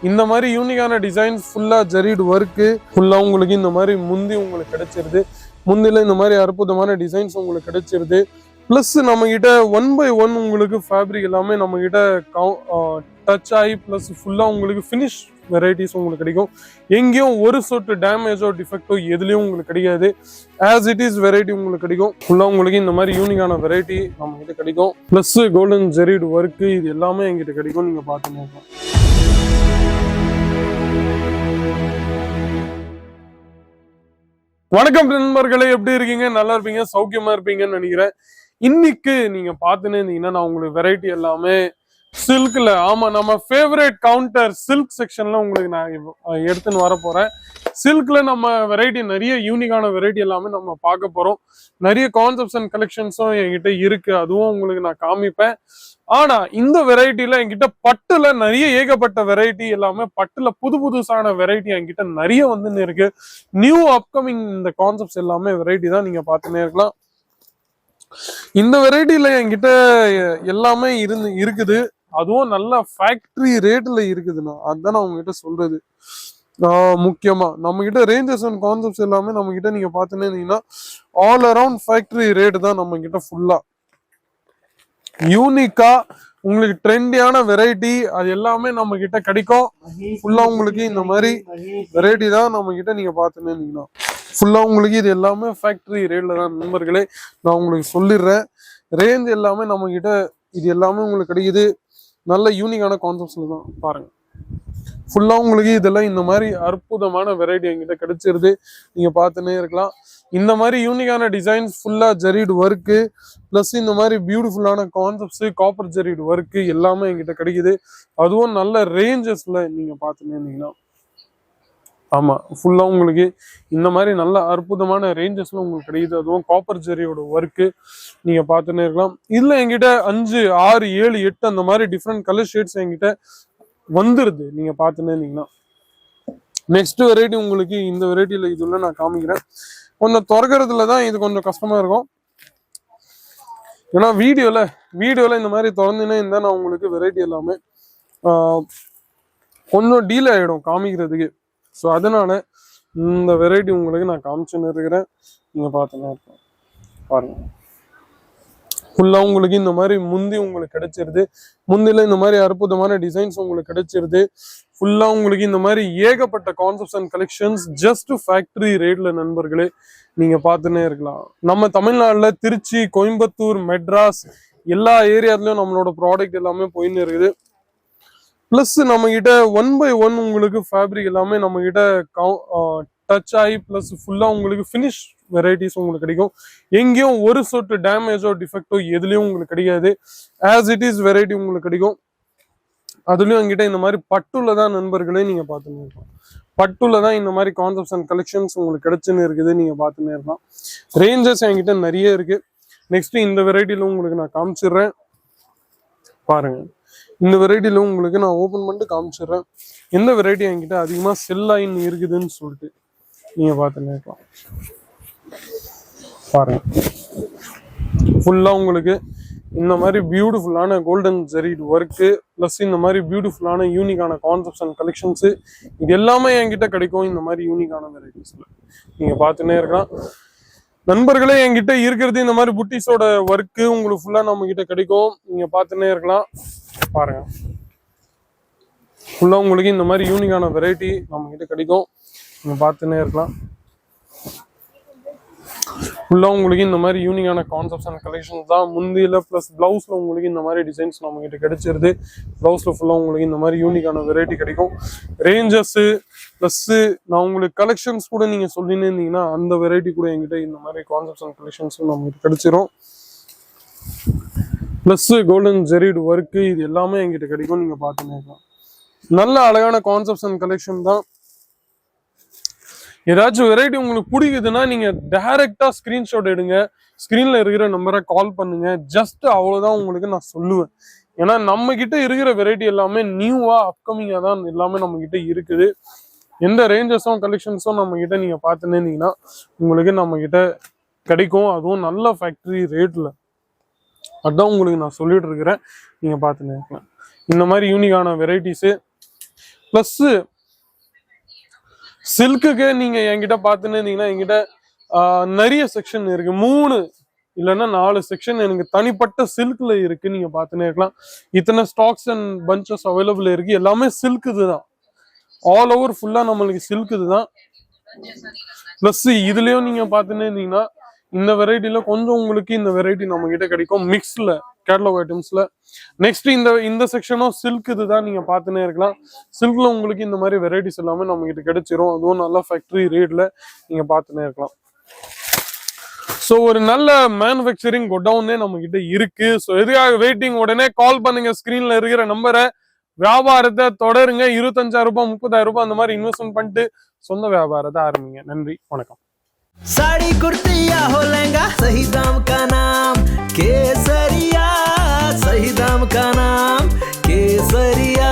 இந்த மாதிரி யூனிக்கான டிசைன்ஸ் ஃபுல்லா ஜரீட் ஒர்க்கு ஃபுல்லா உங்களுக்கு இந்த மாதிரி முந்தி உங்களுக்கு கிடைச்சிருது. முந்தில இந்த மாதிரி அற்புதமான டிசைன்ஸ் உங்களுக்கு கிடைச்சிருது. பிளஸ் நம்ம கிட்ட 1 by 1 உங்களுக்கு ஃபேப்ரிக் எல்லாமே நம்ம கிட்ட டச் ஆகி பிளஸ் ஃபுல்லா உங்களுக்கு ஃபினிஷ் வெரைட்டிஸ் உங்களுக்கு கிடைக்கும். எங்கேயும் ஒரு சொட்டு டேமேஜோ டிஃபெக்டோ எதுலயும் உங்களுக்கு கிடைக்காது. ஆஸ் இட் இஸ் வெரைட்டி உங்களுக்கு கிடைக்கும். ஃபுல்லா உங்களுக்கு இந்த மாதிரி யூனிக்கான வெரைட்டி நம்ம கிட்ட கிடைக்கும். பிளஸ் கோல்டன் ஜெரீட் ஒர்க்கு இது எல்லாமே எங்கிட்ட கிடைக்கும். நீங்க பாத்துக்கோங்க. வணக்கம் நண்பர்களே, எப்படி இருக்கீங்க? நல்லா இருப்பீங்க, சௌக்கியமா இருப்பீங்கன்னு நினைக்கிறேன். இன்னைக்கு நீங்க பாத்துன்னு இருந்தீங்கன்னா நான் உங்களுக்கு வெரைட்டி எல்லாமே சில்க்ல, ஆமா நம்ம ஃபேவரட் கவுண்டர் சில்க் செக்ஷன்ல உங்களுக்கு நான் எடுத்துன்னு வர போறேன். சில்க்ல நம்ம வெரைட்டி நிறைய யூனிக்கான வெரைட்டி எல்லாமே நம்ம பார்க்க போறோம். நிறைய கான்செப்ட்ஸ் அண்ட் கலெக்ஷன்ஸும் என்கிட்ட இருக்கு, அதுவும் உங்களுக்கு நான் காமிப்பேன். ஆனா இந்த வெரைட்டில என்கிட்ட பட்டுல நிறைய ஏகப்பட்ட வெரைட்டி எல்லாமே பட்டுல புதுசான வெரைட்டி என்கிட்ட நிறைய வந்து இருக்கு. நியூ அப்கமிங் இந்த கான்செப்ட்ஸ் எல்லாமே வெரைட்டி தான் நீங்க பார்த்துன்னே இருக்கலாம். இந்த வெரைட்டில என்கிட்ட எல்லாமே இருக்குது, அதுவும் நல்ல ஃபேக்டரி ரேட்ல இருக்குதுண்ணா. அதுதான் நான் உங்ககிட்ட சொல்றது. முக்கியமா நம்ம கிட்ட ரேஞ்சஸ் அண்ட் கான்செப்ட்ஸ் எல்லாமே நம்ம கிட்ட நீங்க பாத்துன்னு இருந்தீங்கன்னா ஆல் அரவுண்ட் ஃபேக்டரி ரேட் தான் நம்ம கிட்ட. ஃபுல்லா யூனிக்கா உங்களுக்கு ட்ரெண்டியான வெரைட்டி அது எல்லாமே நம்ம கிட்ட கிடைக்கும். ஃபுல்லா உங்களுக்கு இந்த மாதிரி வெரைட்டி தான் நம்ம கிட்ட நீங்க பாத்துன்னு இருந்தீங்கன்னா ஃபுல்லா உங்களுக்கு இது எல்லாமே ஃபேக்டரி ரேட்ல தான் நண்பர்களே. நான் உங்களுக்கு சொல்லிடுறேன். ரேஞ்ச் எல்லாமே நம்ம கிட்ட இது எல்லாமே உங்களுக்கு கிடைக்குது. நல்ல யூனிக்கான கான்செப்ட்ஸ்ல தான் பாருங்க. ஃபுல்லா உங்களுக்கு இதெல்லாம் இந்த மாதிரி அற்புதமான வெரைட்டி என்கிட்ட கிடைச்சிருது. நீங்க பார்த்துன்னே இருக்கலாம். இந்த மாதிரி யூனிக்கான டிசைன்ஸ் ஃபுல்லா ஜரீட் ஒர்க்கு பிளஸ் இந்த மாதிரி பியூட்டிஃபுல்லான கான்செப்ட்ஸ் காப்பர் ஜரீட் ஒர்க்கு எல்லாமே என்கிட்ட கிடைக்குது. அதுவும் நல்ல ரேஞ்சஸ்ல நீங்க பார்த்துன்னே இருந்தீங்கன்னா ஆமா ஃபுல்லா உங்களுக்கு இந்த மாதிரி நல்ல அற்புதமான ரேஞ்சஸ்ல உங்களுக்கு கிடைக்குது. அதுவும் காப்பர் ஜெரியோட ஒர்க்கு நீங்க பார்த்துன்னே இருக்கலாம். இதுல என்கிட்ட 5, 6, 7, 8 அந்த மாதிரி டிஃப்ரெண்ட் கலர் ஷேட்ஸ் என்கிட்ட வந்துருது. நீங்க பார்த்துன்னே இருந்தீங்கன்னா நெக்ஸ்ட் வெரைட்டி உங்களுக்கு இந்த வெரைட்டியில இதுல நான் காமிக்கிறேன். கொஞ்சம் திறக்கிறதுல தான் இது கொஞ்சம் கஷ்டமா இருக்கும். ஏன்னா வீடியோல இந்த மாதிரி திறந்துன்னே இருந்தா நான் உங்களுக்கு வெரைட்டி எல்லாமே கொஞ்சம் டீலே ஆயிடும் காமிக்கிறதுக்கு. ஸோ அதனால இந்த வெரைட்டி உங்களுக்கு நான் காமிச்சுன்னு இருக்கிறேன். நீங்க பார்த்துன்னா இருக்கோம் பாருங்க. ஃபுல்லா உங்களுக்கு இந்த மாதிரி முந்தி உங்களுக்கு கிடைச்சிருது. முந்தில இந்த மாதிரி அற்புதமான டிசைன்ஸ் உங்களுக்கு கிடைச்சிருது. ஃபுல்லா உங்களுக்கு இந்த மாதிரி ஏகப்பட்ட concepts and collections just factory ரேட்ல நண்பர்களே நீங்க பார்த்துன்னே இருக்கலாம். நம்ம தமிழ்நாடுல திருச்சி, கோயம்புத்தூர், மெட்ராஸ் எல்லா ஏரியாத்துலயும் நம்மளோட ப்ராடக்ட் எல்லாமே போயின்னு இருக்குது. பிளஸ் நம்ம கிட்ட 1 by 1 உங்களுக்கு ஃபேப்ரிக் எல்லாமே நம்ம கிட்ட டச் ஆகி பிளஸ் ஃபுல்லா உங்களுக்கு ஃபினிஷ் வெரைட்டிஸ் உங்களுக்கு கிடைக்கும். எங்கேயும் ஒரு சொட்டு டேமேஜோ டிஃபெக்டோ எதுலயும் உங்களுக்கு கிடைக்காது. ஆஸ் இட் இஸ் வெரைட்டி உங்களுக்கு கிடைக்கும். அதுலயும் என்கிட்ட இந்த மாதிரி பட்டுல தான் நண்பர்களே நீங்க பார்த்துன்னு இருக்கலாம். பட்டுல தான் இந்த மாதிரி கான்செப்ட்ஸ் அண்ட் கலெக்ஷன்ஸ் உங்களுக்கு கிடைச்சுன்னு இருக்குது. நீங்க பார்த்துன்னே இருக்கலாம். ரேஞ்சஸ் என்கிட்ட நிறைய இருக்கு. நெக்ஸ்ட் இந்த வெரைட்டில உங்களுக்கு நான் காமிச்சிடுறேன் பாருங்க. இந்த வெரைட்டில உங்களுக்கு நான் ஓபன் பண்ணிட்டு காமிச்சிடுறேன் எந்த வெரைட்டி என்கிட்ட அதிகமா செல் ஆயின் இருக்குதுன்னு சொல்லிட்டு நீங்க பார்த்துன்னு இருக்கலாம் பாருங்க. ஃபுல்லா உங்களுக்கு இந்த மாதிரி பியூட்டிஃபுல்லான கோல்டன் ஜெரீட் ஒர்க்கு பிளஸ் இந்த மாதிரி பியூட்டிஃபுல்லான யூனிக்கான கான்செப்ட்ஸ் அண்ட் கலெக்ஷன்ஸ் இது எல்லாமே என்கிட்ட கிடைக்கும். இந்த மாதிரி யூனிக்கான வெரைட்டிஸ்ல நீங்க பார்த்துன்னே இருக்கலாம் நண்பர்களே. என்கிட்ட இருக்கிறது இந்த மாதிரி புட்டிஸோட ஒர்க்கு உங்களுக்கு ஃபுல்லா நம்ம கிட்ட கிடைக்கும். நீங்க பார்த்துன்னே இருக்கலாம் பாருங்க. ஃபுல்லா உங்களுக்கு இந்த மாதிரி யூனிக்கான வெரைட்டி நம்ம கிட்ட கிடைக்கும். நீங்க பார்த்துன்னே இருக்கலாம். ஃபுல்லா உங்களுக்கு இந்த மாதிரி யூனிக்கான கான்செப்ட்ஸ் அண்ட் கலெக்ஷன்ஸ் தான். முந்தியில பிளஸ் பிளவுஸ்ல உங்களுக்கு இந்த மாதிரி டிசைன்ஸ் நம்ம கிட்ட கிடைச்சிருது. பிளவுஸ்ல ஃபுல்லா உங்களுக்கு இந்த மாதிரி யூனிக்கான வெரைட்டி கிடைக்கும். ரேஞ்சஸ் பிளஸ் நான் உங்களுக்கு கலெக்ஷன்ஸ் கூட நீங்க சொல்லின்னு இருந்தீங்கன்னா அந்த வெரைட்டி கூட என்கிட்ட இந்த மாதிரி கான்செப்ட்ஸ் அண்ட் கலெக்ஷன்ஸும் நம்ம கிட்ட கிடைச்சிரும். பிளஸ் கோல்டன் ஜெரீட் ஒர்க்கு இது எல்லாமே என்கிட்ட கிடைக்கும். நீங்க பார்த்துன்னே இருக்கலாம். நல்ல அழகான கான்செப்ட்ஸ் அண்ட் கலெக்ஷன் தான். ஏதாச்சும் வெரைட்டி உங்களுக்கு பிடிக்குதுன்னா நீங்க டைரக்டா ஸ்கிரீன்ஷாட் எடுங்க, ஸ்கிரீன்ல இருக்கிற நம்பரை கால் பண்ணுங்க. ஜஸ்ட் அவ்வளவுதான் உங்களுக்கு நான் சொல்லுவேன். ஏன்னா நம்ம கிட்ட இருக்கிற வெரைட்டி எல்லாமே நியூவா அப்கமிங்கா தான் எல்லாமே நம்ம கிட்ட இருக்குது. எந்த ரேஞ்சஸும் கலெக்ஷன்ஸும் நம்ம கிட்ட நீங்க பார்த்துன்னு இருந்தீங்கன்னா உங்களுக்கு நம்ம கிட்ட கிடைக்கும். அதுவும் நல்ல ஃபேக்டரி ரேட்ல. அதுதான் உங்களுக்கு நான் சொல்லிட்டு இருக்கிறேன். நீங்க பார்த்துன்னு இருக்கலாம். இந்த மாதிரி யூனிக்கான வெரைட்டிஸு பிளஸ் சில்க்குக்கு நீங்க என்கிட்ட பார்த்துன்னு இருந்தீங்கன்னா என்கிட்ட நிறைய செக்ஷன் இருக்கு. 3 இல்லைன்னா 4 செக்ஷன் எனக்கு தனிப்பட்ட சில்க்ல இருக்கு. நீங்க பார்த்துன்னே இருக்கலாம். இத்தனை ஸ்டாக்ஸ் அண்ட் பஞ்சஸ் அவைலபிள் இருக்கு. எல்லாமே சில்க் இதுதான். ஆல் ஓவர் ஃபுல்லா நம்மளுக்கு சில்க் இதுதான். பிளஸ் இதுலயும் நீங்க பார்த்துன்னே இருந்தீங்கன்னா இந்த வெரைட்டில கொஞ்சம் உங்களுக்கு இந்த வெரைட்டி நம்ம கிட்ட கிடைக்கும் மிக்ஸ்ல கேட்டலாக் ஐட்டம்ஸ்ல. நெக்ஸ்ட் இந்த செக்ஷனும் சில்க் இதுதான். நீங்க பார்த்துன்னே இருக்கலாம். சில்க்ல உங்களுக்கு இந்த மாதிரி வெரைட்டிஸ் எல்லாமே நம்ம கிட்ட கிடைச்சிரும். அதுவும் நல்ல ஃபேக்டரி ரேட்ல நீங்க பார்த்துன்னே இருக்கலாம். ஸோ ஒரு நல்ல மேனுஃபேக்சரிங் கோடவுனே நம்ம கிட்ட இருக்கு. ஸோ எதுக்காக வெயிட்டிங், உடனே கால் பண்ணுங்க. ஸ்கிரீன்ல இருக்கிற நம்பரை. வியாபாரத்தை தொடருங்க. 25,000 ரூபாய் 30,000 ரூபாய் அந்த மாதிரி இன்வெஸ்ட்மெண்ட் பண்ணிட்டு சொந்த வியாபாரத்தை ஆரம்பிங்க. நன்றி, வணக்கம். साड़ी कुर्ती या हो लहंगा, सही दाम का नाम केसरिया, सही दाम का नाम केसरिया।